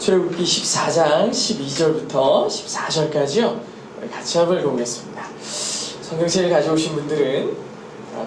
출애굽기 14장 12절부터 14절까지요. 같이 한번 읽어보겠습니다. 성경책을 가져오신 분들은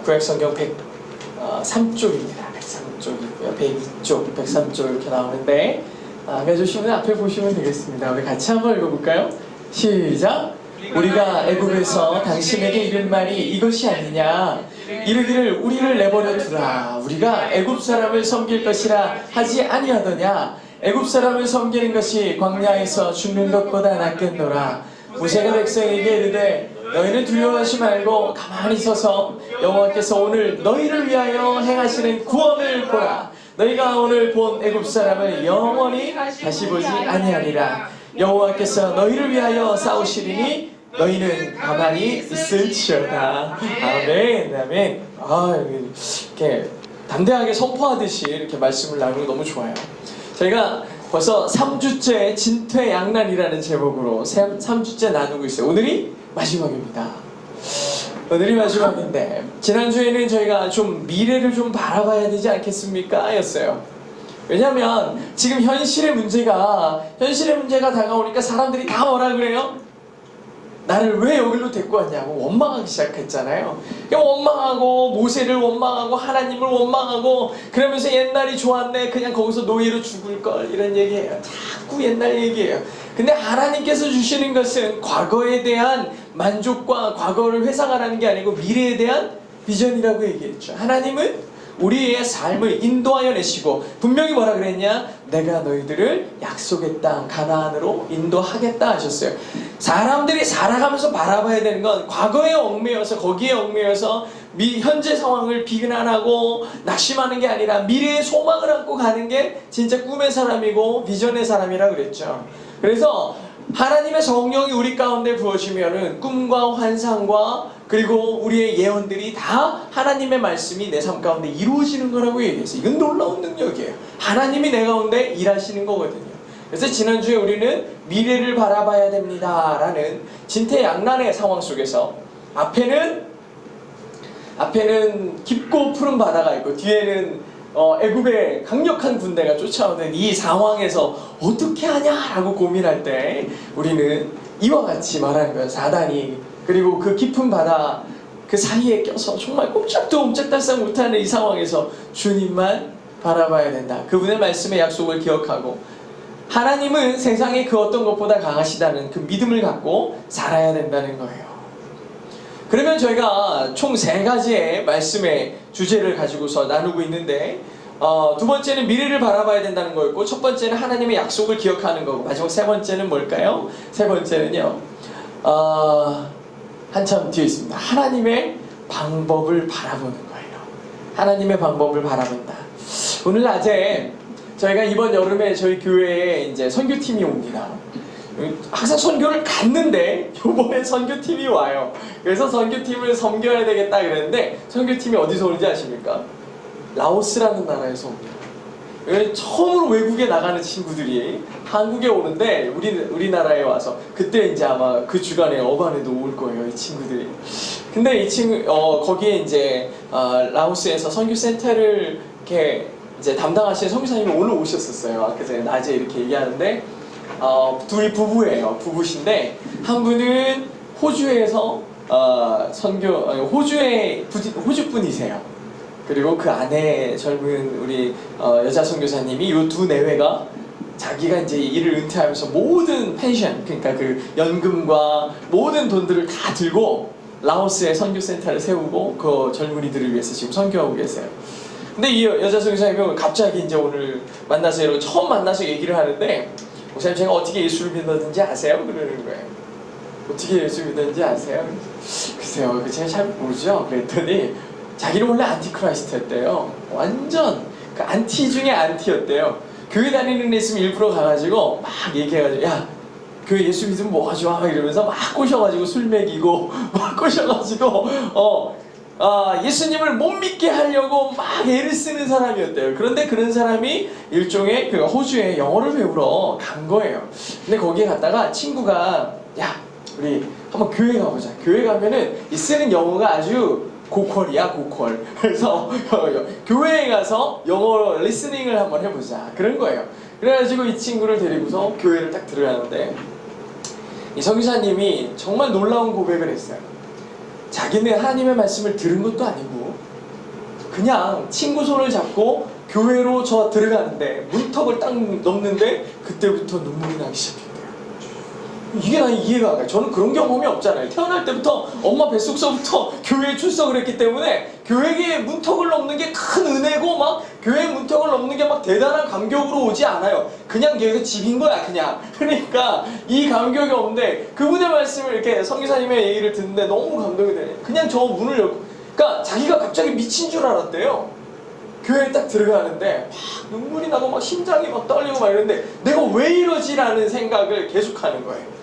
구약성경 103쪽입니다. 103쪽이고요. 102쪽, 103쪽 이렇게 나오는데 가져오신 분 앞에 보시면 되겠습니다. 우리 같이 한번 읽어볼까요? 시작! 우리가 애굽에서 당신에게 이를 말이 이것이 아니냐. 이르기를 우리를 내버려 두라. 우리가 애굽 사람을 섬길 것이라 하지 아니하더냐. 애굽 사람을 섬기는 것이 광야에서 죽는 것보다 낫겠노라. 모세가 백성에게 이르되 너희는 두려워하지 말고 가만히 서서 여호와께서 오늘 너희를 위하여 행하시는 구원을 보라. 너희가 오늘 본 애굽 사람을 영원히 다시 보지 아니하리라. 여호와께서 너희를 위하여 싸우시리니 너희는 가만히 있을지어다. 아멘, 아멘. 이렇게 담대하게 선포하듯이 이렇게 말씀을 나누는 거 너무 좋아요. 저희가 벌써 3주째 진퇴양난이라는 제목으로 3주째 나누고 있어요. 오늘이 마지막입니다. 오늘이 마지막인데 지난주에는 저희가 좀 미래를 좀 바라봐야 되지 않겠습니까? 였어요. 왜냐하면 지금 현실의 문제가 다가오니까 사람들이 다 뭐라 그래요? 나를 왜 여기로 데리고 왔냐고 원망하기 시작했잖아요. 원망하고 모세를 원망하고 하나님을 원망하고 그러면서 옛날이 좋았네, 그냥 거기서 노예로 죽을걸, 이런 얘기예요. 자꾸 옛날 얘기예요. 근데 하나님께서 주시는 것은 과거에 대한 만족과 과거를 회상하라는 게 아니고 미래에 대한 비전이라고 얘기했죠. 하나님은 우리의 삶을 인도하여 내시고 분명히 뭐라 그랬냐? 내가 너희들을 약속의 땅 가나안으로 인도하겠다 하셨어요. 사람들이 살아가면서 바라봐야 되는 건 과거에 얽매여서 거기에 얽매여서 현재 상황을 비난하고 낙심하는 게 아니라 미래의 소망을 안고 가는 게 진짜 꿈의 사람이고 비전의 사람이라 그랬죠. 그래서 하나님의 성령이 우리 가운데 부어지면은 꿈과 환상과 그리고 우리의 예언들이 다 하나님의 말씀이 내 삶 가운데 이루어지는 거라고 얘기했어요. 이건 놀라운 능력이에요. 하나님이 내 가운데 일하시는 거거든요. 그래서 지난주에 우리는 미래를 바라봐야 됩니다 라는 진퇴양난의 상황 속에서 앞에는 깊고 푸른 바다가 있고 뒤에는 애굽의 강력한 군대가 쫓아오는 이 상황에서 어떻게 하냐라고 고민할 때 우리는 이와 같이 말하는 거예요. 사단이 그리고 그 깊은 바다 그 사이에 껴서 정말 꼼짝도 옴짝달싹 못하는 이 상황에서 주님만 바라봐야 된다. 그분의 말씀의 약속을 기억하고 하나님은 세상의 그 어떤 것보다 강하시다는 그 믿음을 갖고 살아야 된다는 거예요. 그러면 저희가 총 3가지의 말씀의 주제를 가지고서 나누고 있는데 두 번째는 미래를 바라봐야 된다는 거였고 첫 번째는 하나님의 약속을 기억하는 거고 마지막 3번째는 뭘까요? 3번째는요 한참 뒤에 있습니다. 하나님의 방법을 바라보는 거예요. 하나님의 방법을 바라본다. 오늘 낮에 저희가 이번 여름에 저희 교회에 이제 선교팀이 옵니다. 항상 선교를 갔는데 이번에 선교팀이 와요. 그래서 선교팀을 섬겨야 되겠다 그랬는데 선교팀이 어디서 오는지 아십니까? 라오스라는 나라에서 옵니다. 처음으로 외국에 나가는 친구들이 한국에 오는데 우리나라에 와서 그때 이제 아마 그 주간에 어반에도 올 거예요, 이 친구들이. 근데 이 친구 거기에 이제 라오스에서 선교센터를 이렇게 이제 담당하시는 선교사님이 오늘 오셨었어요. 아까 전에 낮에 이렇게 얘기하는데 둘이 부부예요. 부부신데 한 분은 호주에서 호주 분이세요. 그리고 그 안에 젊은 우리 여자 선교사님이 이 두 내외가 자기가 이제 일을 은퇴하면서 모든 펜션, 그러니까 그 연금과 모든 돈들을 다 들고 라오스에 선교센터를 세우고 그 젊은이들을 위해서 지금 선교하고 계세요. 근데 이 여자 선교사님이 갑자기 이제 오늘 만나서 처음 만나서 얘기를 하는데 목사님 제가 어떻게 예수를 믿었는지 아세요? 그러는 거예요. 어떻게 예수 믿었는지 아세요? 글쎄요, 제가 잘 모르죠. 그랬더니 자기는 원래 안티크라이스트였대요. 완전 그 안티 중에 안티였대요. 교회 다니는 애 있으면 일부러 가가지고 막 얘기해가지고 야 교회 예수 믿으면 뭐가 좋아 이러면서 막 꼬셔가지고 술 먹이고 막 꼬셔가지고 예수님을 못 믿게 하려고 막 애를 쓰는 사람이었대요. 그런데 그런 사람이 일종의 그 호주에 영어를 배우러 간 거예요. 근데 거기에 갔다가 친구가 야 우리 한번 교회 가보자. 교회 가면은 이 쓰는 영어가 아주 고퀄이야, 고퀄. 그래서 교회에 가서 영어 리스닝을 한번 해보자. 그런 거예요. 그래가지고 이 친구를 데리고서 교회를 딱 들어가는데 이 선교사님이 정말 놀라운 고백을 했어요. 자기는 하나님의 말씀을 들은 것도 아니고 그냥 친구 손을 잡고 교회로 저 들어가는데 문턱을 딱 넘는데 그때부터 눈물이 나기 시작했대요. 이게 난 이해가 안 가요. 저는 그런 경험이 없잖아요. 태어날 때부터 엄마 뱃속서부터 교회에 출석을 했기 때문에 교회의 문턱을 넘는 게 큰 은혜고 막 교회 문턱을 넘는 게 막 대단한 감격으로 오지 않아요. 그냥 여기가 집인 거야 그냥. 그러니까 이 감격이 없는데 그분의 말씀을 이렇게 선교사님의 얘기를 듣는데 너무 감동이 되네. 그냥 저 문을 열고 그러니까 자기가 갑자기 미친 줄 알았대요. 교회에 딱 들어가는데 막 눈물이 나고 막 심장이 막 떨리고 막 이러는데 내가 왜 이러지라는 생각을 계속하는 거예요.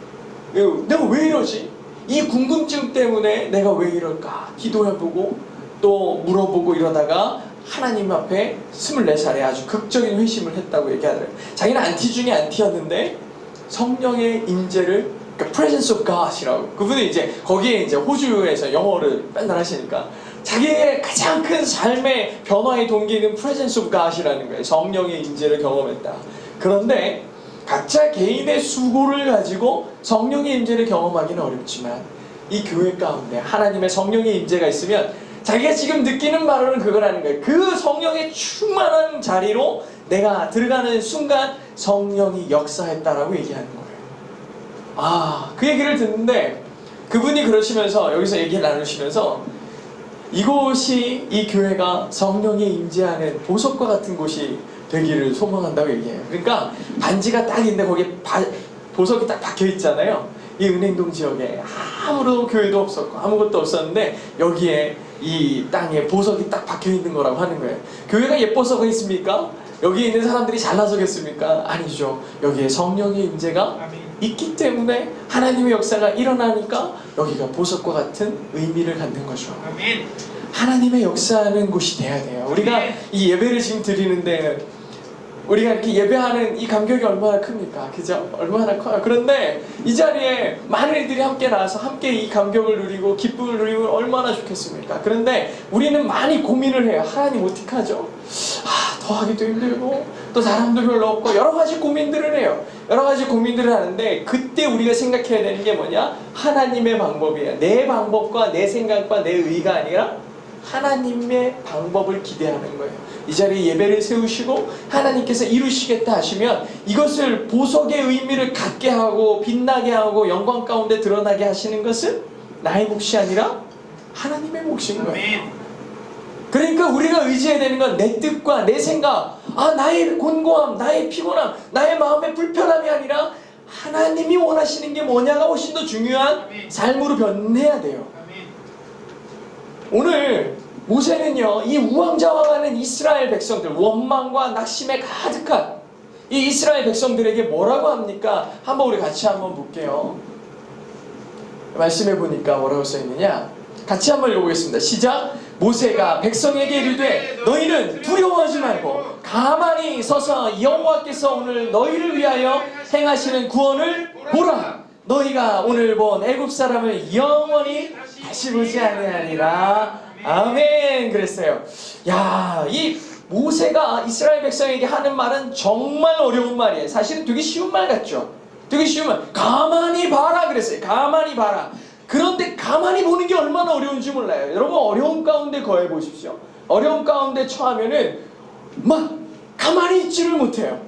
내가 왜 이러지? 이 궁금증 때문에 내가 왜 이럴까? 기도해보고 또 물어보고 이러다가 하나님 앞에 24살에 아주 극적인 회심을 했다고 얘기하더래요. 자기는 안티 중에 안티였는데 성령의 임재를 그러니까 presence of God이라고 그분이 이제 거기에 이제 호주에서 영어를 맨날 하시니까 자기의 가장 큰 삶의 변화의 동기는 presence of God이라는 거예요. 성령의 임재를 경험했다. 그런데 각자 개인의 수고를 가지고 성령의 임재를 경험하기는 어렵지만 이 교회 가운데 하나님의 성령의 임재가 있으면 자기가 지금 느끼는 바로는 그거라는 거예요. 그 성령의 충만한 자리로 내가 들어가는 순간 성령이 역사했다라고 얘기하는 거예요. 그 얘기를 듣는데 그분이 그러시면서 여기서 얘기를 나누시면서 이곳이 이 교회가 성령의 임재하는 보석과 같은 곳이 되기를 소망한다고 얘기해요. 그러니까 반지가 딱 있는데 거기에 보석이 딱 박혀 있잖아요. 이 은행동 지역에 아무런 교회도 없었고 아무것도 없었는데 여기에 이 땅에 보석이 딱 박혀 있는 거라고 하는 거예요. 교회가 예뻐서 그렇습니까? 여기에 있는 사람들이 잘나서겠습니까? 아니죠. 여기에 성령의 임재가 있기 때문에 하나님의 역사가 일어나니까 여기가 보석과 같은 의미를 갖는 거죠. 하나님의 역사하는 곳이 돼야 돼요. 우리가 이 예배를 지금 드리는데 우리가 이렇게 예배하는 이 감격이 얼마나 큽니까? 그죠? 얼마나 커요. 그런데 이 자리에 많은 이들이 함께 나와서 함께 이 감격을 누리고 기쁨을 누리면 얼마나 좋겠습니까? 그런데 우리는 많이 고민을 해요. 하나님 어떡하죠? 더 하기도 힘들고 또 사람도 별로 없고 여러 가지 고민들을 해요. 여러 가지 고민들을 하는데 그때 우리가 생각해야 되는 게 뭐냐? 하나님의 방법이에요. 내 방법과 내 생각과 내 의가 아니라 하나님의 방법을 기대하는 거예요. 이 자리에 예배를 세우시고 하나님께서 이루시겠다 하시면 이것을 보석의 의미를 갖게 하고 빛나게 하고 영광 가운데 드러나게 하시는 것은 나의 몫이 아니라 하나님의 몫인 거예요. 그러니까 우리가 의지해야 되는 건 내 뜻과 내 생각, 나의 곤고함, 나의 피곤함, 나의 마음의 불편함이 아니라 하나님이 원하시는 게 뭐냐가 훨씬 더 중요한 삶으로 변해야 돼요. 오늘 모세는요, 이 우왕좌왕하는 이스라엘 백성들, 원망과 낙심에 가득한 이 이스라엘 백성들에게 뭐라고 합니까? 한번 우리 같이 한번 볼게요. 말씀해 보니까 뭐라고 써있느냐? 같이 한번 읽어보겠습니다. 시작! 모세가 백성에게 이르되 너희는 두려워하지 말고 가만히 서서 여호와께서 오늘 너희를 위하여 행하시는 구원을 보라. 너희가 오늘 본 애굽 사람을 영원히 다시 보지 아니하리라. 아멘. 그랬어요. 야, 이 모세가 이스라엘 백성에게 하는 말은 정말 어려운 말이에요. 사실은 되게 쉬운 말 같죠. 되게 쉬운 말. 가만히 봐라 그랬어요. 가만히 봐라. 그런데 가만히 보는 게 얼마나 어려운지 몰라요. 여러분 어려움 가운데 거해 보십시오. 어려움 가운데 처하면은 막 가만히 있지를 못해요.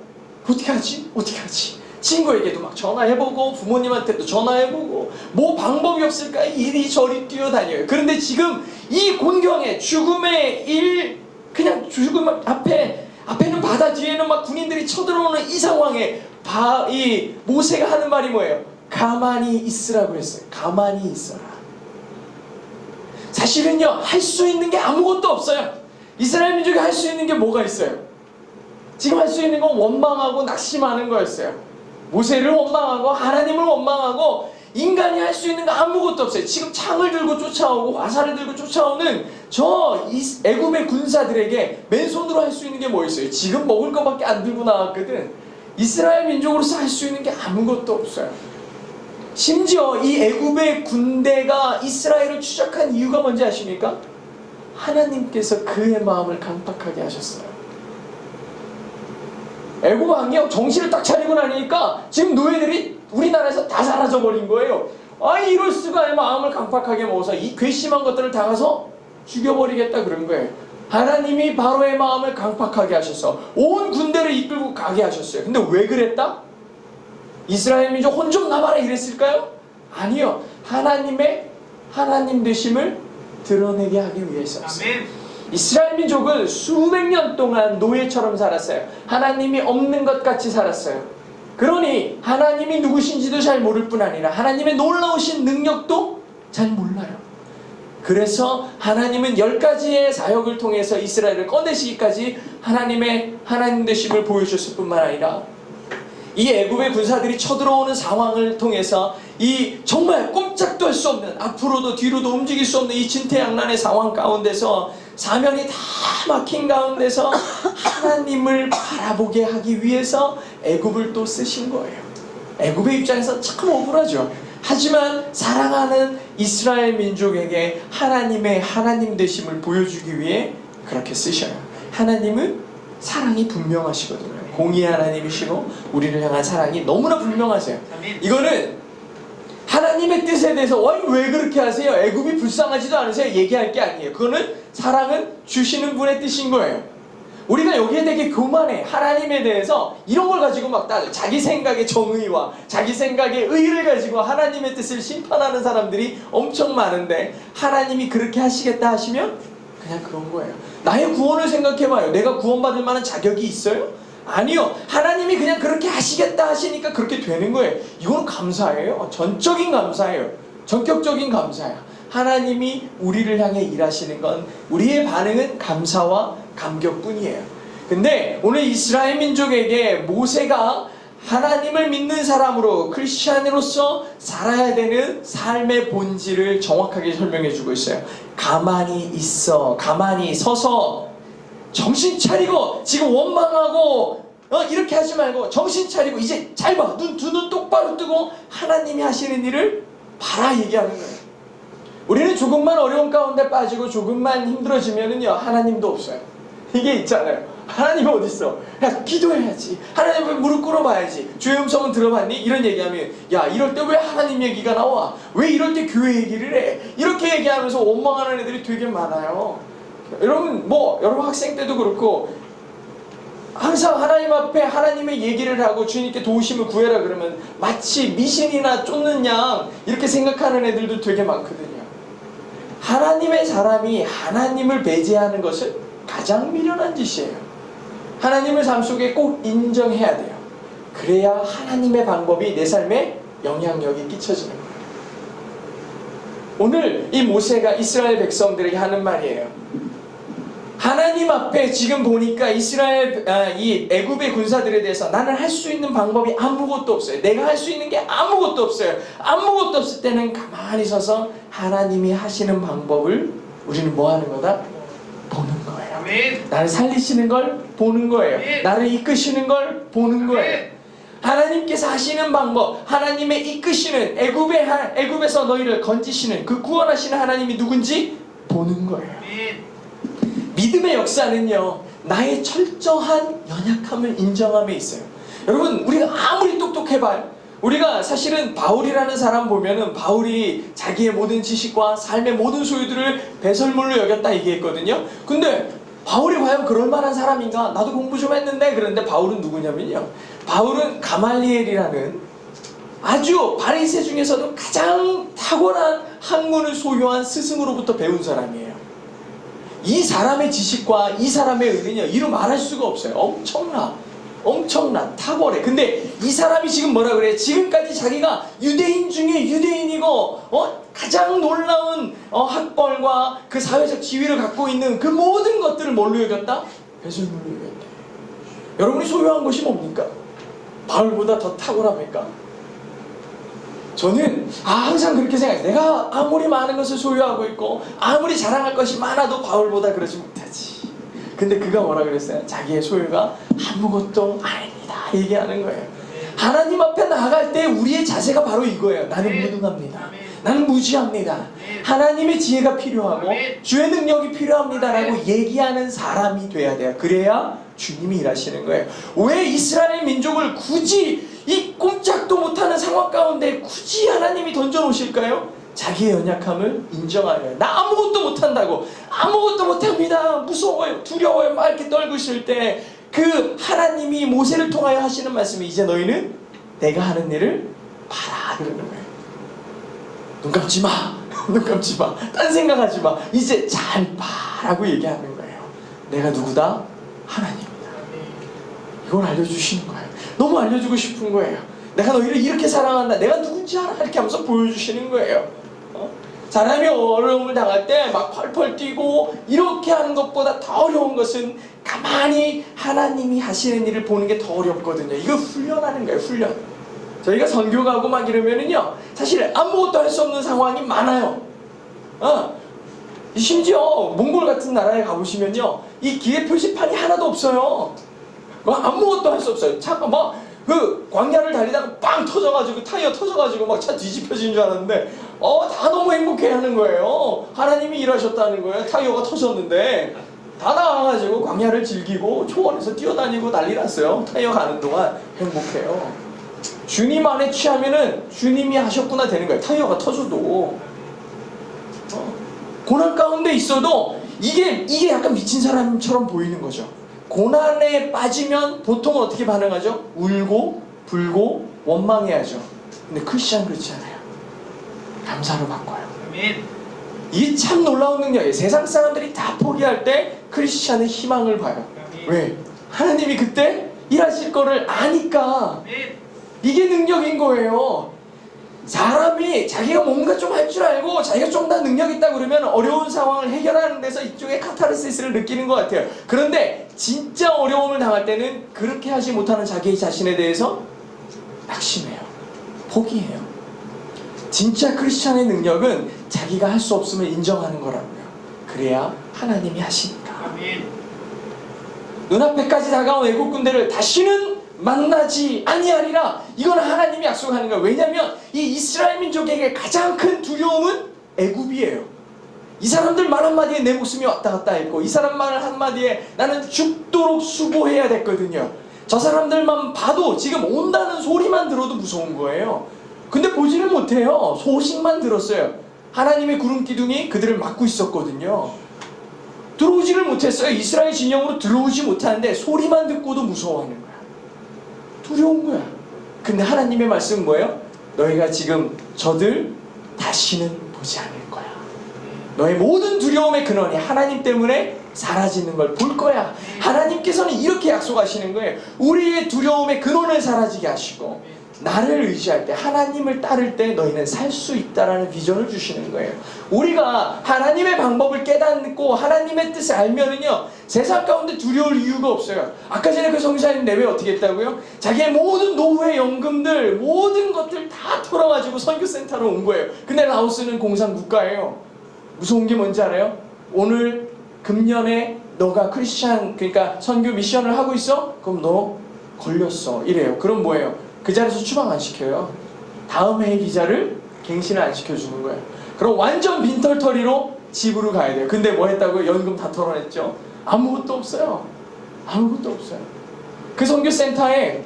어떻게 하지? 어떻게 하지? 친구에게도 막 전화해보고 부모님한테도 전화해보고 뭐 방법이 없을까 이리저리 뛰어다녀요. 그런데 지금 이 곤경에 죽음의 일 그냥 죽음 앞에는 바다 뒤에는 막 군인들이 쳐들어오는 이 상황에 이 모세가 하는 말이 뭐예요? 가만히 있으라고 했어요. 가만히 있어라. 사실은요, 할 수 있는 게 아무것도 없어요. 이스라엘 민족이 할 수 있는 게 뭐가 있어요? 지금 할 수 있는 건 원망하고 낙심하는 거였어요. 모세를 원망하고 하나님을 원망하고 인간이 할 수 있는 거 아무것도 없어요. 지금 창을 들고 쫓아오고 화살을 들고 쫓아오는 저 애굽의 군사들에게 맨손으로 할 수 있는 게 뭐 있어요? 지금 먹을 것밖에 안 들고 나왔거든. 이스라엘 민족으로서 할 수 있는 게 아무것도 없어요. 심지어 이 애굽의 군대가 이스라엘을 추적한 이유가 뭔지 아십니까? 하나님께서 그의 마음을 강팍하게 하셨어요. 애국 왕이 정신을 딱 차리고 나니까 지금 노예들이 우리나라에서 다 사라져버린 거예요. 아, 이럴 수가. 마음을 강팍하게 먹어서 이 괘씸한 것들을 당해서 죽여버리겠다 그런 거예요. 하나님이 바로의 마음을 강팍하게 하셔서 온 군대를 이끌고 가게 하셨어요. 근데 왜 그랬다? 이스라엘 민족 혼 좀 나봐라 이랬을까요? 아니요. 하나님 되심을 드러내게 하기 위해서였어요. 이스라엘 민족은 수백 년 동안 노예처럼 살았어요. 하나님이 없는 것 같이 살았어요. 그러니 하나님이 누구신지도 잘 모를 뿐 아니라 하나님의 놀라우신 능력도 잘 몰라요. 그래서 하나님은 10가지의 사역을 통해서 이스라엘을 꺼내시기까지 하나님 되심을 보여주셨을 뿐만 아니라 이 애굽의 군사들이 쳐들어오는 상황을 통해서 이 정말 꼼짝도 할 수 없는, 앞으로도 뒤로도 움직일 수 없는 이 진퇴양난의 상황 가운데서, 사면이 다 막힌 가운데서 하나님을 바라보게 하기 위해서 애굽을 또 쓰신 거예요. 애굽의 입장에서 참 억울하죠. 하지만 사랑하는 이스라엘 민족에게 하나님 되심을 보여주기 위해 그렇게 쓰셔요. 하나님은 사랑이 분명하시거든요. 공의의 하나님이시고 우리를 향한 사랑이 너무나 분명하세요. 이거는 하나님의 뜻에 대해서 왜 그렇게 하세요? 애굽이 불쌍하지도 않으세요? 얘기할 게 아니에요. 그거는 사랑은 주시는 분의 뜻인 거예요. 우리가 여기에 되게 교만해. 하나님에 대해서 이런 걸 가지고 막 자기 생각의 정의와 자기 생각의 의를 가지고 하나님의 뜻을 심판하는 사람들이 엄청 많은데, 하나님이 그렇게 하시겠다 하시면 그냥 그런 거예요. 나의 구원을 생각해봐요. 내가 구원받을 만한 자격이 있어요? 아니요. 하나님이 그냥 그렇게 하시겠다 하시니까 그렇게 되는 거예요. 이건 감사예요. 전적인 감사예요. 전격적인 감사야. 하나님이 우리를 향해 일하시는 건 우리의 반응은 감사와 감격뿐이에요. 근데 오늘 이스라엘 민족에게 모세가 하나님을 믿는 사람으로, 크리스찬으로서 살아야 되는 삶의 본질을 정확하게 설명해 주고 있어요. 가만히 있어. 가만히 서서 정신 차리고, 지금 원망하고 이렇게 하지 말고 정신 차리고 이제 잘 봐. 두 눈 똑바로 뜨고 하나님이 하시는 일을 봐라 얘기하는 거예요. 우리는 조금만 어려운 가운데 빠지고 조금만 힘들어지면은요, 하나님도 없어요. 이게 있잖아요. 하나님 어디 있어? 야, 기도해야지. 하나님 앞에 무릎 꿇어봐야지. 주의 음성은 들어봤니? 이런 얘기하면, 야, 이럴 때 왜 하나님 얘기가 나와? 왜 이럴 때 교회 얘기를 해? 이렇게 얘기하면서 원망하는 애들이 되게 많아요. 여러분 학생 때도 그렇고, 항상 하나님 앞에 하나님의 얘기를 하고 주님께 도우심을 구해라 그러면 마치 미신이나 쫓는 양 이렇게 생각하는 애들도 되게 많거든요. 하나님의 사람이 하나님을 배제하는 것은 가장 미련한 짓이에요. 하나님을 삶 속에 꼭 인정해야 돼요. 그래야 하나님의 방법이 내 삶에 영향력이 끼쳐지는 거예요. 오늘 이 모세가 이스라엘 백성들에게 하는 말이에요. 하나님 앞에 지금 보니까 이 애굽의 군사들에 대해서 나는 할 수 있는 방법이 아무것도 없어요. 내가 할 수 있는 게 아무것도 없어요. 아무것도 없을 때는 가만히 서서 하나님이 하시는 방법을 우리는 뭐 하는 거다? 보는 거예요. 아멘. 나를 살리시는 걸 보는 거예요. 아멘. 나를 이끄시는 걸 보는 거예요. 아멘. 하나님께서 하시는 방법, 하나님의 이끄시는, 애굽에서 너희를 건지시는 그 구원하시는 하나님이 누군지 보는 거예요. 아멘. 믿음의 역사는요, 나의 철저한 연약함을 인정함에 있어요. 여러분, 우리가 아무리 똑똑해봐요. 우리가 사실은 바울이라는 사람 보면은 바울이 자기의 모든 지식과 삶의 모든 소유들을 배설물로 여겼다 얘기했거든요. 근데 바울이 과연 그럴 만한 사람인가? 나도 공부 좀 했는데. 그런데 바울은 누구냐면요, 바울은 가말리엘이라는 아주 바리새 중에서도 가장 탁월한 학문을 소유한 스승으로부터 배운 사람이에요. 이 사람의 지식과 이 사람의 의는요, 이루 말할 수가 없어요. 엄청나 탁월해. 근데 이 사람이 지금 뭐라 그래? 지금까지 자기가 유대인 중에 유대인이고 가장 놀라운 학벌과 그 사회적 지위를 갖고 있는 그 모든 것들을 뭘로 여겼다? 배설물로 여겼대. 여러분이 소유한 것이 뭡니까? 바울보다 더 탁월합니까? 저는 항상 그렇게 생각해요. 내가 아무리 많은 것을 소유하고 있고 아무리 자랑할 것이 많아도 바울보다 그러지 못하지. 근데 그가 뭐라 그랬어요? 자기의 소유가 아무것도 아닙니다 얘기하는 거예요. 하나님 앞에 나아갈 때 우리의 자세가 바로 이거예요. 나는 무능합니다. 나는 무지합니다. 하나님의 지혜가 필요하고 주의 능력이 필요합니다라고 얘기하는 사람이 돼야 돼요. 그래야 주님이 일하시는 거예요. 왜 이스라엘 민족을 굳이 이 꼼짝도 못하는 상황 가운데 굳이 하나님이 던져놓으실까요? 자기의 연약함을 인정하여요. 나 아무것도 못한다고, 아무것도 못합니다, 무서워요, 두려워요 막 이렇게 떨고 있을 때 그 하나님이 모세를 통하여 하시는 말씀이 이제 너희는 내가 하는 일을 봐라 그러는 거예요. 눈 감지 마, 눈 감지 마, 딴 생각하지 마, 이제 잘 봐라고 얘기하는 거예요. 내가 누구다? 하나님이다. 이걸 알려주시는 거예요. 너무 알려주고 싶은 거예요. 내가 너희를 이렇게 사랑한다, 내가 누군지 알아, 이렇게 하면서 보여주시는 거예요. 사람이 어려움을 당할 때 막 펄펄 뛰고 이렇게 하는 것보다 더 어려운 것은 가만히 하나님이 하시는 일을 보는 게 더 어렵거든요. 이거 훈련하는 거예요, 훈련. 저희가 선교 가고 막 이러면은요, 사실 아무것도 할 수 없는 상황이 많아요. 심지어 몽골 같은 나라에 가보시면요, 이 기회 표시판이 하나도 없어요. 아무것도 할 수 없어요. 차가 막 그 광야를 달리다가 빵 터져가지고 타이어 터져가지고 막 차 뒤집혀진 줄 알았는데 다 너무 행복해하는 거예요. 하나님이 일하셨다는 거예요. 타이어가 터졌는데 다 나와가지고 광야를 즐기고 초원에서 뛰어다니고 난리 났어요. 타이어 가는 동안 행복해요. 주님 안에 취하면은 주님이 하셨구나 되는 거예요. 타이어가 터져도 고난 가운데 있어도 이게 약간 미친 사람처럼 보이는 거죠. 고난에 빠지면 보통 어떻게 반응하죠? 울고 불고 원망해야죠. 근데 크리스찬 그렇지 않아요. 감사로 바꿔요. 이게 참 놀라운 능력이에요. 세상 사람들이 다 포기할 때 크리스찬은 희망을 봐요. 왜? 하나님이 그때 일하실 거를 아니까. 이게 능력인 거예요. 사람이 자기가 뭔가 좀 할 줄 알고 자기가 좀 더 능력 있다 그러면 어려운 상황을 해결하는 데서 이쪽에 카타르시스를 느끼는 것 같아요. 그런데 진짜 어려움을 당할 때는 그렇게 하지 못하는 자기 자신에 대해서 낙심해요. 포기해요. 진짜 크리스찬의 능력은 자기가 할 수 없음을 인정하는 거라고요. 그래야 하나님이 하시니까. 눈앞에까지 다가온 애국 군대를 다시는 만나지 아니하리라. 이건 하나님이 약속하는 거예요. 왜냐하면 이 이스라엘 민족에게 가장 큰 두려움은 애굽이에요. 이 사람들 말 한마디에 내 목숨이 왔다 갔다 했고, 이 사람 말 한마디에 나는 죽도록 수고해야 됐거든요. 저 사람들만 봐도 지금 온다는 소리만 들어도 무서운 거예요. 근데 보지는 못해요. 소식만 들었어요. 하나님의 구름 기둥이 그들을 막고 있었거든요. 들어오지를 못했어요. 이스라엘 진영으로 들어오지 못하는데 소리만 듣고도 무서워하는 거야. 두려운 거야. 근데 하나님의 말씀은 뭐예요? 너희가 지금 저들 다시는 보지 않을 거야. 너의 모든 두려움의 근원이 하나님 때문에 사라지는 걸 볼 거야. 하나님께서는 이렇게 약속하시는 거예요. 우리의 두려움의 근원을 사라지게 하시고 나를 의지할 때, 하나님을 따를 때 너희는 살 수 있다라는 비전을 주시는 거예요. 우리가 하나님의 방법을 깨닫고 하나님의 뜻을 알면은요, 세상 가운데 두려울 이유가 없어요. 아까 전에 그 성교사님 내외 어떻게 했다고요? 자기의 모든 노후의 연금들, 모든 것들 다 털어가지고 선교센터로 온 거예요. 근데 라오스는 공산국가예요. 무서운 게 뭔지 알아요? 오늘 금년에 너가 크리스찬, 그러니까 선교 미션을 하고 있어? 그럼 너 걸렸어 이래요. 그럼 뭐예요? 그 자리에서 추방 안 시켜요. 다음 해의 비자를 갱신을 안 시켜주는 거예요. 그럼 완전 빈털터리로 집으로 가야 돼요. 근데 뭐 했다고요? 연금 다 털어냈죠. 아무것도 없어요. 아무것도 없어요. 그 선교센터에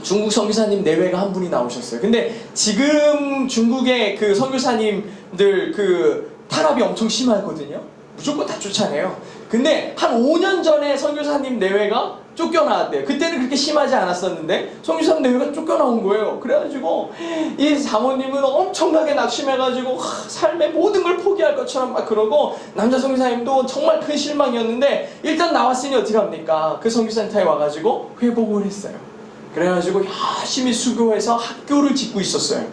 중국 선교사님 내외가 한 분이 나오셨어요. 근데 지금 중국의 그 선교사님들 그 탄압이 엄청 심하거든요. 무조건 다 쫓아내요. 근데 한 5년 전에 선교사님 내외가 쫓겨나왔대요. 그때는 그렇게 심하지 않았었는데 선교사님 내외가 쫓겨나온 거예요. 그래가지고 이 사모님은 엄청나게 낙심해가지고 삶의 모든 걸 포기할 것처럼 막 그러고, 남자 선교사님도 정말 큰 실망이었는데 일단 나왔으니 어떻게 합니까? 그 선교센터에 와가지고 회복을 했어요. 그래가지고 열심히 수교해서 학교를 짓고 있었어요.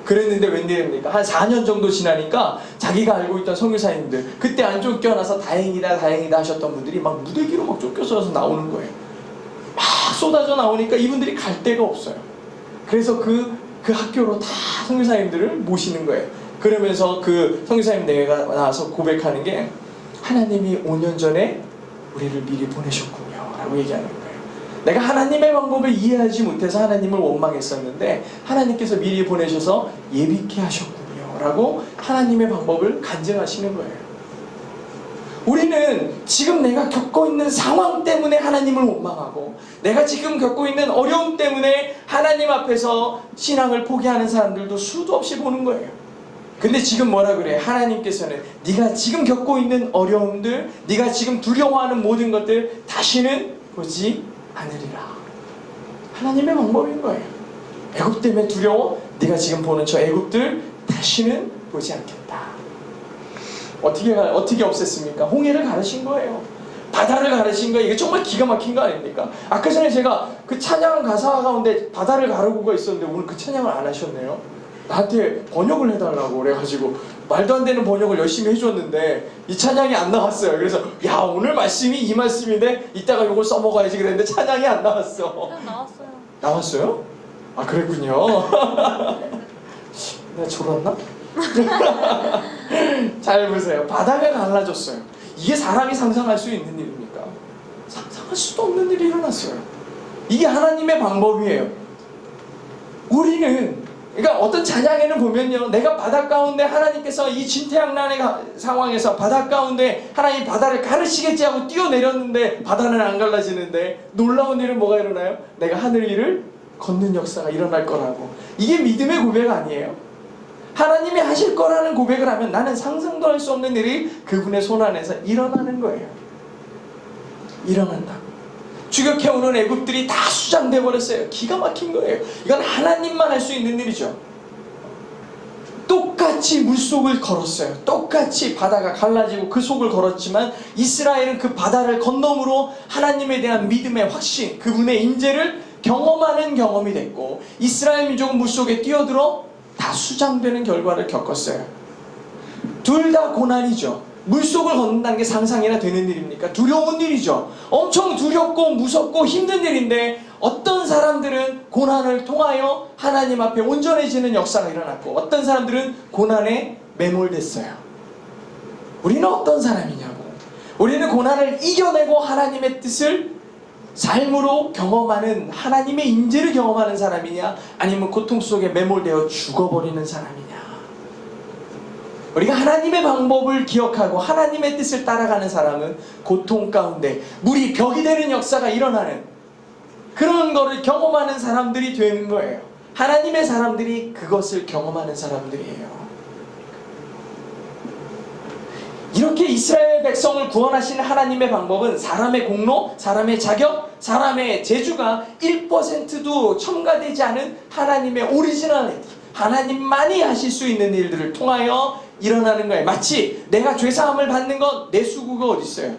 그랬는데 웬일입니까? 한 4년 정도 지나니까 자기가 알고 있던 선교사님들, 그때 안 쫓겨나서 다행이다 다행이다 하셨던 분들이 막 무대기로 막 쫓겨서 나오는 거예요. 막 쏟아져 나오니까 이분들이 갈 데가 없어요. 그래서 그 학교로 다 선교사님들을 모시는 거예요. 그러면서 그 선교사님 내가 나와서 고백하는 게, 하나님이 5년 전에 우리를 미리 보내셨군요 라고 얘기하는 거예요. 내가 하나님의 방법을 이해하지 못해서 하나님을 원망했었는데 하나님께서 미리 보내셔서 예비케 하셨군요 라고 하나님의 방법을 간증하시는 거예요. 우리는 지금 내가 겪고 있는 상황 때문에 하나님을 원망하고, 내가 지금 겪고 있는 어려움 때문에 하나님 앞에서 신앙을 포기하는 사람들도 수도 없이 보는 거예요. 근데 지금 뭐라 그래? 하나님께서는 네가 지금 겪고 있는 어려움들, 네가 지금 두려워하는 모든 것들 다시는 보지 않으리라. 하나님의 방법인 거예요. 애굽 때문에 두려워? 네가 지금 보는 저 애굽들 다시는 보지 않겠다. 어떻게 없앴습니까? 홍해를 가르신 거예요. 바다를 가르신 거예요. 이게 정말 기가 막힌 거 아닙니까? 아까 전에 제가 그 찬양 가사 가운데 바다를 가르고가 있었는데 오늘 그 찬양을 안 하셨네요. 나한테 번역을 해달라고 그래가지고 말도 안 되는 번역을 열심히 해줬는데 이 찬양이 안 나왔어요. 그래서 야, 오늘 말씀이 이 말씀인데 이따가 이걸 써먹어야지 그랬는데 찬양이 안 나왔어. 나왔어요. 나왔어요? 아, 그랬군요. 내가 졸았나? 잘 보세요. 바다가 갈라졌어요. 이게 사람이 상상할 수 있는 일입니까? 상상할 수도 없는 일이 일어났어요. 이게 하나님의 방법이에요. 우리는, 그러니까 어떤 찬양에는 보면요, 내가 바다 가운데 하나님께서 이 진퇴양난의 상황에서 바다 가운데 하나님 바다를 가르치겠지 하고 뛰어내렸는데 바다는 안 갈라지는데, 놀라운 일은 뭐가 일어나요? 내가 하늘 위를 걷는 역사가 일어날 거라고. 이게 믿음의 고백 아니에요? 하나님이 하실 거라는 고백을 하면 나는 상상도 할 수 없는 일이 그분의 손 안에서 일어나는 거예요. 일어난다. 추격해오는 애굽들이 다 수장돼 버렸어요. 기가 막힌 거예요. 이건 하나님만 할 수 있는 일이죠. 똑같이 물속을 걸었어요. 똑같이 바다가 갈라지고 그 속을 걸었지만 이스라엘은 그 바다를 건너므로 하나님에 대한 믿음의 확신, 그분의 인재를 경험하는 경험이 됐고, 이스라엘 민족은 물속에 뛰어들어 다 수장되는 결과를 겪었어요. 둘 다 고난이죠. 물속을 걷는다는 게 상상이나 되는 일입니까? 두려운 일이죠. 엄청 두렵고 무섭고 힘든 일인데 어떤 사람들은 고난을 통하여 하나님 앞에 온전해지는 역사가 일어났고, 어떤 사람들은 고난에 매몰됐어요. 우리는 어떤 사람이냐고. 우리는 고난을 이겨내고 하나님의 뜻을 삶으로 경험하는, 하나님의 인재를 경험하는 사람이냐, 아니면 고통 속에 매몰되어 죽어버리는 사람이냐. 우리가 하나님의 방법을 기억하고 하나님의 뜻을 따라가는 사람은 고통 가운데 물이 벽이 되는 역사가 일어나는 그런 거를 경험하는 사람들이 되는 거예요. 하나님의 사람들이 그것을 경험하는 사람들이에요. 이렇게 이스라엘 백성을 구원하시는 하나님의 방법은 사람의 공로, 사람의 자격, 사람의 재주가 1%도 첨가되지 않은 하나님의 오리지널리티, 하나님만이 하실 수 있는 일들을 통하여 일어나는 거예요. 마치 내가 죄사함을 받는 건 내 수고가 어디 있어요?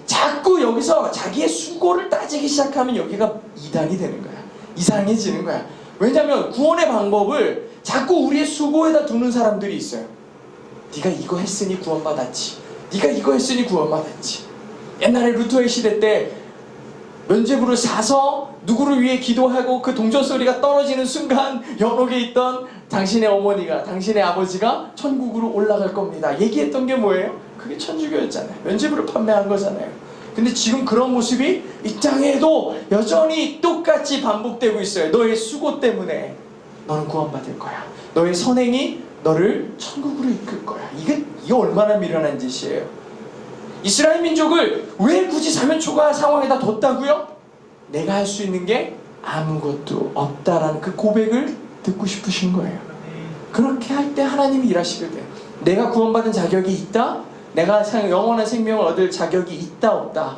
자꾸 여기서 자기의 수고를 따지기 시작하면 여기가 이단이 되는 거야. 이상해지는 거야. 왜냐하면 구원의 방법을 자꾸 우리의 수고에다 두는 사람들이 있어요. 네가 이거 했으니 구원받았지. 네가 이거 했으니 구원받았지. 옛날에 루터의 시대 때 면죄부를 사서 누구를 위해 기도하고 그 동전 소리가 떨어지는 순간 연옥에 있던 당신의 어머니가, 당신의 아버지가 천국으로 올라갈 겁니다. 얘기했던 게 뭐예요? 그게 천주교였잖아요. 면죄부를 판매한 거잖아요. 근데 지금 그런 모습이 이 땅에도 여전히 똑같이 반복되고 있어요. 너의 수고 때문에 너는 구원받을 거야. 너의 선행이 너를 천국으로 이끌 거야. 이게 얼마나 미련한 짓이에요. 이스라엘 민족을 왜 굳이 사면초가 상황에다 뒀다고요? 내가 할 수 있는 게 아무것도 없다라는 그 고백을 듣고 싶으신 거예요. 그렇게 할 때 하나님이 일하시게 돼요. 내가 구원받은 자격이 있다? 내가 영원한 생명을 얻을 자격이 있다 없다?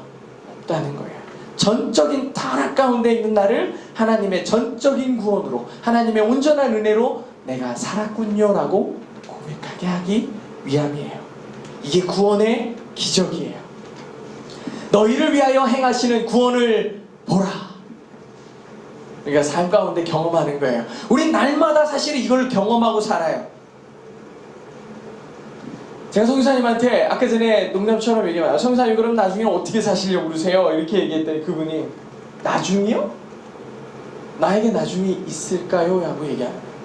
없다는 거예요. 전적인 타락 가운데 있는 나를 하나님의 전적인 구원으로, 하나님의 온전한 은혜로 내가 살았군요 라고 고백하게 하기 위함이에요. 이게 구원의 기적이에요. 너희를 위하여 행하시는 구원을 보라. 우리가 삶 가운데 경험하는 거예요. 우린 날마다 사실 이걸 경험하고 살아요. 제가 성사님한테 아까 전에 농담처럼 얘기해요. 성사님 그럼 나중에 어떻게 사시려고 그러세요? 이렇게 얘기했더니 그분이 나중이요? 나에게 나중이 있을까요? 라고 얘기하는 거예요.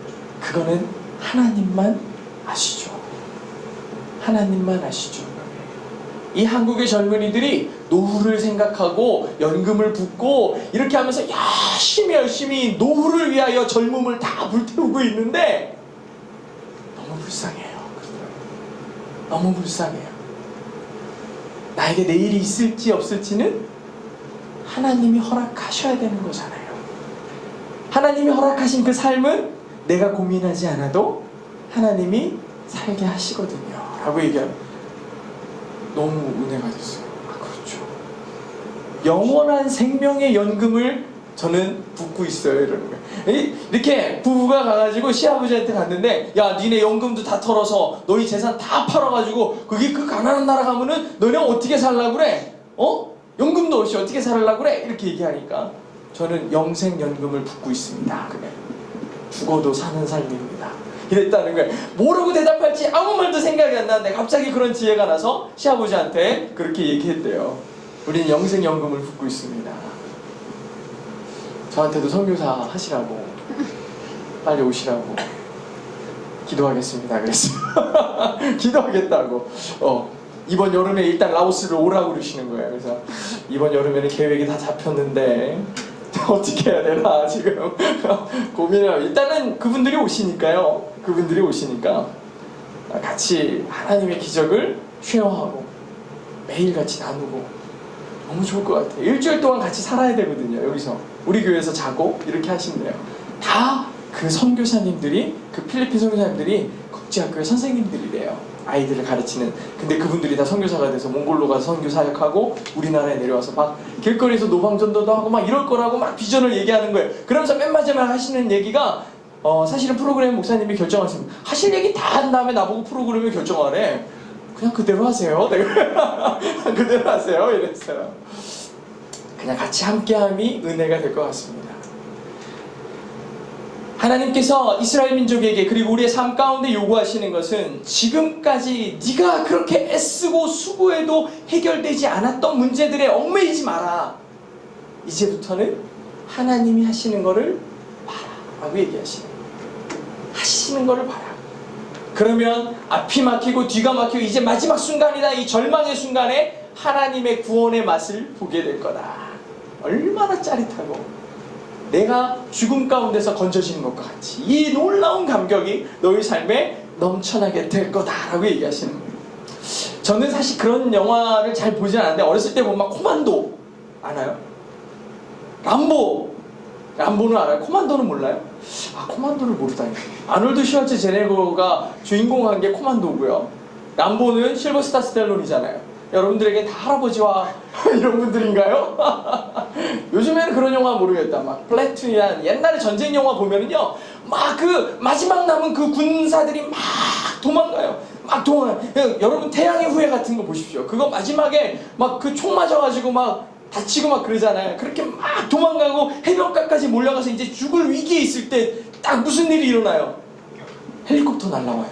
그거는 하나님만 아시죠. 하나님만 아시죠. 이 한국의 젊은이들이 노후를 생각하고 연금을 붓고 이렇게 하면서 열심히 노후를 위하여 젊음을 다 불태우고 있는데 너무 불쌍해요. 너무 불쌍해요. 나에게 내일이 있을지 없을지는 하나님이 허락하셔야 되는 거잖아요. 하나님이 허락하신 그 삶은 내가 고민하지 않아도 하나님이 살게 하시거든요 라고 얘기하면 너무 은혜가 됐어요. 그렇죠. 영원한 생명의 연금을 저는 붓고 있어요. 이러는 거예요. 이렇게 부부가 가가지고 시아버지한테 갔는데, 야 니네 연금도 다 털어서 너희 재산 다 팔아가지고 그게 그 가난한 나라 가면은 너네 어떻게 살라고 그래? 연금도 없이 어떻게 살라고 그래? 이렇게 얘기하니까 저는 영생연금을 붓고 있습니다. 그래. 죽어도 사는 삶입니다. 이랬다는 거예요. 뭐라고 대답할지 아무 말도 생각이 안 나는데 갑자기 그런 지혜가 나서 시아버지한테 그렇게 얘기했대요. 우리는 영생연금을 붓고 있습니다. 저한테도 선교사 하시라고, 빨리 오시라고 기도하겠습니다 그랬어요. 기도하겠다고. 이번 여름에 일단 라오스를 오라고 그러시는 거예요. 그래서 이번 여름에는 계획이 다 잡혔는데 어떻게 해야 되나 지금 고민을 하고, 일단은 그분들이 오시니까요. 그분들이 오시니까 같이 하나님의 기적을 쉐어하고 매일 같이 나누고 너무 좋을 것 같아요. 일주일 동안 같이 살아야 되거든요. 여기서 우리 교회에서 자고 이렇게 하신대요. 다 그 선교사님들이, 그 필리핀 선교사님들이 국제학교의 선생님들이래요. 아이들을 가르치는. 근데 그분들이 다 선교사가 돼서 몽골로 가서 선교 사역하고 우리나라에 내려와서 막 길거리에서 노방전도도 하고 막 이럴 거라고 막 비전을 얘기하는 거예요. 그러면서 맨 마지막에 하시는 얘기가 사실은 프로그램 목사님이 결정하십니다. 하실 얘기 다 한 다음에 나보고 프로그램을 결정하래. 그냥 그대로 하세요. 그대로 하세요. 이랬어요. 그냥 같이 함께함이 은혜가 될 것 같습니다. 하나님께서 이스라엘 민족에게 그리고 우리의 삶 가운데 요구하시는 것은 지금까지 네가 그렇게 애쓰고 수고해도 해결되지 않았던 문제들에 얽매이지 마라. 이제부터는 하나님이 하시는 거를 봐라 라고 얘기하시는 거예요. 하시는 거를 봐라. 그러면 앞이 막히고 뒤가 막히고 이제 마지막 순간이다. 이 절망의 순간에 하나님의 구원의 맛을 보게 될 거다. 얼마나 짜릿하고 내가 죽음 가운데서 건져지는 것과 같이 이 놀라운 감격이 너희 삶에 넘쳐나게 될 거다라고 얘기하시는 거예요. 저는 사실 그런 영화를 잘 보진 않았는데 어렸을 때 보면 막 코만도 아나요? 람보는 알아요? 코만도는 몰라요? 코만도를 모르다니. 아놀드 슈왈츠제네거가 주인공한 게 코만도고요. 람보는 실버스타 스텔론이잖아요. 여러분들에게 다 할아버지와 이런 분들인가요? 요즘에는 그런 영화 모르겠다. 막 플래툰이란 옛날에 전쟁 영화 보면은요, 막 그 마지막 남은 그 군사들이 막 도망가요. 막 도망가요. 여러분 태양의 후예 같은 거 보십시오. 그거 마지막에 막 그 총 맞아가지고 막 다치고 막 그러잖아요. 그렇게 막 도망가고 해변가까지 몰려가서 이제 죽을 위기에 있을 때 딱 무슨 일이 일어나요? 헬리콥터 날라와요.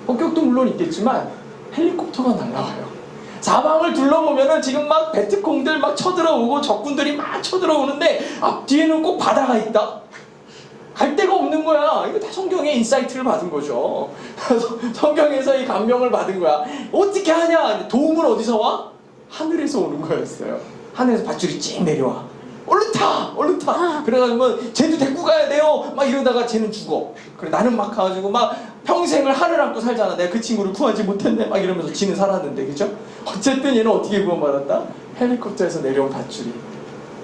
폭격도 물론 있겠지만 헬리콥터가 날라와요. 사방을 둘러보면은 지금 막 베트콩들 막 쳐들어오고 적군들이 막 쳐들어오는데 앞뒤에는 꼭 바다가 있다. 갈 데가 없는 거야. 이거 다 성경의 인사이트를 받은 거죠. 성경에서 이 감명을 받은 거야. 어떻게 하냐? 도움은 어디서 와? 하늘에서 오는 거였어요. 하늘에서 밧줄이 찡 내려와. 얼른 타! 얼른 타! 그래가지고 쟤도 데리고 가야 돼요! 막 이러다가 쟤는 죽어. 그래 나는 막 가가지고 막 평생을 하늘 안고 살잖아. 내가 그 친구를 구하지 못했네. 막 이러면서 지는 살았는데, 그죠? 어쨌든 얘는 어떻게 구원받았다? 헬리콥터에서 내려온 밧줄이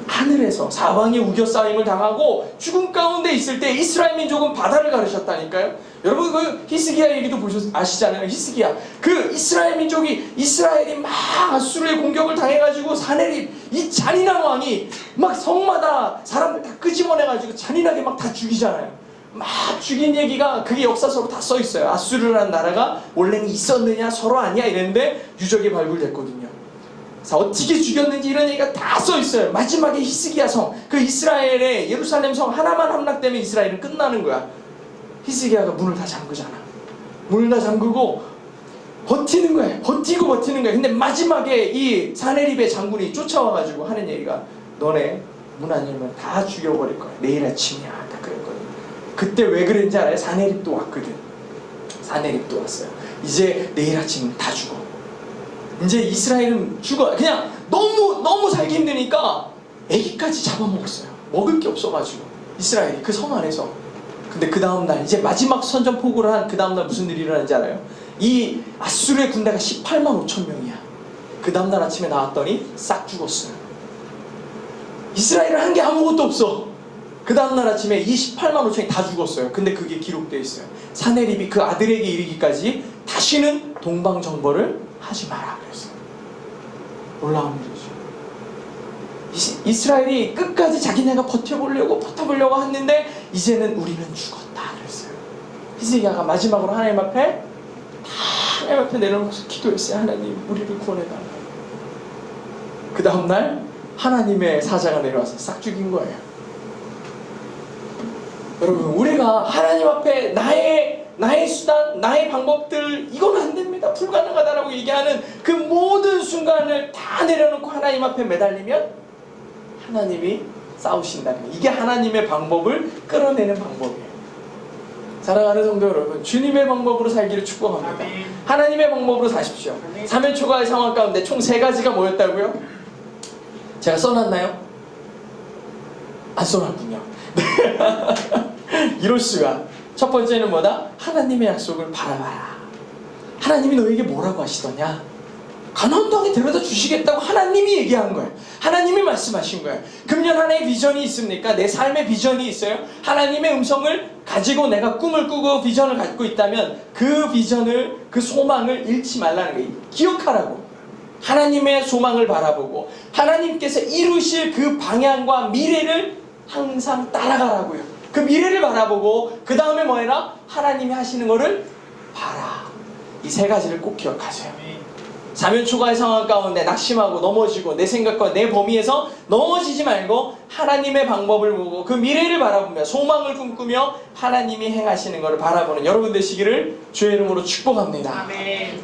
하늘에서 사방에 우겨싸임을 당하고 죽음 가운데 있을 때 이스라엘 민족은 바다를 가르셨다니까요. 여러분 그 히스기야 얘기도 아시잖아요. 히스기야 그 이스라엘 민족이 이스라엘이 막 아수르의 공격을 당해가지고 사네립 이 잔인한 왕이 막 성마다 사람들 다 끄집어내가지고 잔인하게 막 다 죽이잖아요. 막 죽인 얘기가 그게 역사서로 다 써있어요. 아수르라는 나라가 원래는 있었느냐 서로 아니야 이랬는데 유적이 발굴됐거든요. 어떻게 죽였는지 이런 얘기가 다 써있어요. 마지막에 히스기야 성, 그 이스라엘의 예루살렘 성 하나만 함락되면 이스라엘은 끝나는 거야. 히스기야가 문을 다 잠그잖아. 문을 다 잠그고 버티는 거야. 버티고 버티는 거야. 근데 마지막에 이 사네립의 장군이 쫓아와가지고 하는 얘기가 너네 문 안 열면 다 죽여버릴 거야. 내일 아침이야. 딱 그랬거든. 그때 왜 그랬는지 알아요? 사네립도 왔거든. 사네립도 왔어요. 이제 내일 아침은 다 죽어. 이제 이스라엘은 죽어. 그냥 너무 살기 힘드니까 애기까지 잡아먹었어요. 먹을 게 없어가지고 이스라엘이 그 성 안에서. 근데 그 다음날 이제 마지막 선전포고를 한 그 다음날 무슨 일이 일어나는지 알아요? 이 아수르의 군대가 18만 5천 명이야. 그 다음날 아침에 나왔더니 싹 죽었어요. 이스라엘은 한 게 아무것도 없어. 그 다음날 아침에 28만 5천이 다 죽었어요. 근데 그게 기록되어 있어요. 사내립이 그 아들에게 이르기까지 다시는 동방정벌을 하지 마라 그랬어요. 놀라운 일이죠. 이스라엘이 끝까지 자기네가 버텨보려고 했는데 이제는 우리는 죽었다 그랬어요. 히스기야가 마지막으로 하나님 앞에 내려놓고서 기도했어요. 하나님 우리를 구원해달라. 그 다음날 하나님의 사자가 내려와서 싹 죽인 거예요. 여러분, 우리가 하나님 앞에 나의 수단, 나의 방법들 이건 안 됩니다, 불가능하다라고 얘기하는 그 모든 순간을 다 내려놓고 하나님 앞에 매달리면 하나님이 싸우신다는 거예요. 이게 하나님의 방법을 끌어내는 방법이에요. 사랑하는 성도 여러분, 주님의 방법으로 살기를 축복합니다. 하나님의 방법으로 사십시오. 사면초가의 상황 가운데 총 3가지가 뭐였다고요? 제가 써놨나요? 안 써놨군요. 이럴 수가. 첫 번째는 뭐다? 하나님의 약속을 바라봐라. 하나님이 너에게 뭐라고 하시더냐? 가나안 땅에 데려다 주시겠다고 하나님이 얘기한 거예요. 하나님이 말씀하신 거예요. 금년 하나의 비전이 있습니까? 내 삶의 비전이 있어요? 하나님의 음성을 가지고 내가 꿈을 꾸고 비전을 갖고 있다면 그 비전을, 그 소망을 잃지 말라는 거예요. 기억하라고. 하나님의 소망을 바라보고 하나님께서 이루실 그 방향과 미래를 항상 따라가라고요. 그 미래를 바라보고 그 다음에 뭐 해라? 하나님이 하시는 거를 봐라. 이 3가지를 꼭 기억하세요. 사면초가의 상황 가운데 낙심하고 넘어지고 내 생각과 내 범위에서 넘어지지 말고 하나님의 방법을 보고 그 미래를 바라보며 소망을 꿈꾸며 하나님이 행하시는 것을 바라보는 여러분 되시기를 주의 이름으로 축복합니다. 아멘.